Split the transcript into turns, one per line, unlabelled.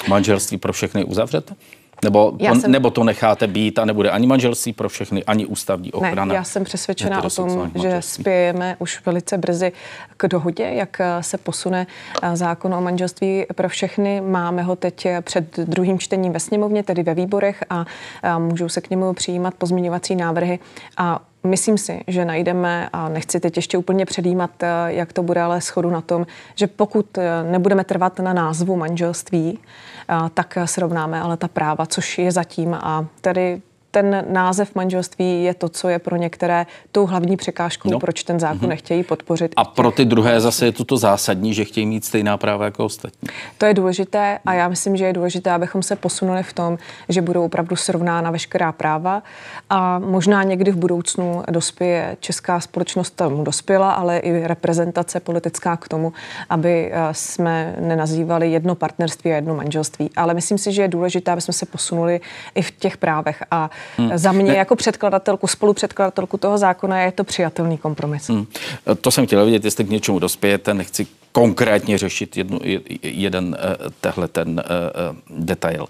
manželství pro všechny uzavřete? Nebo to necháte být a nebude ani manželství pro všechny, ani ústavní ochrana?
Ne, já jsem přesvědčena o tom, že spějeme už velice brzy k dohodě, jak se posune zákon o manželství pro všechny. Máme ho teď před druhým čtením ve sněmovně, tedy ve výborech a můžou se k němu přijímat pozměňovací návrhy a myslím si, že najdeme, a nechci teď ještě úplně předjímat, jak to bude, ale shodu na tom, že pokud nebudeme trvat na názvu manželství, tak srovnáme ale ta práva, což je zatím. A tady ten název manželství je to, co je pro některé tou hlavní překážkou, proč ten zákon nechtějí podpořit.
A pro ty druhé zase je to zásadní, že chtějí mít stejná práva jako ostatní.
To je důležité a já myslím, že je důležité, abychom se posunuli v tom, že budou opravdu srovnána veškerá práva a možná někdy v budoucnu dospěje česká společnost, tomu dospěla, ale i reprezentace politická k tomu, aby jsme nenazývali jedno partnerství a jedno manželství. Ale myslím si, že je důležité, aby jsme se posunuli i v těch právech a za mě jako předkladatelku, spolupředkladatelku toho zákona je to přijatelný kompromis.
To jsem chtěla vidět, jestli k něčemu dospějete, nechci konkrétně řešit jeden tehle ten detail.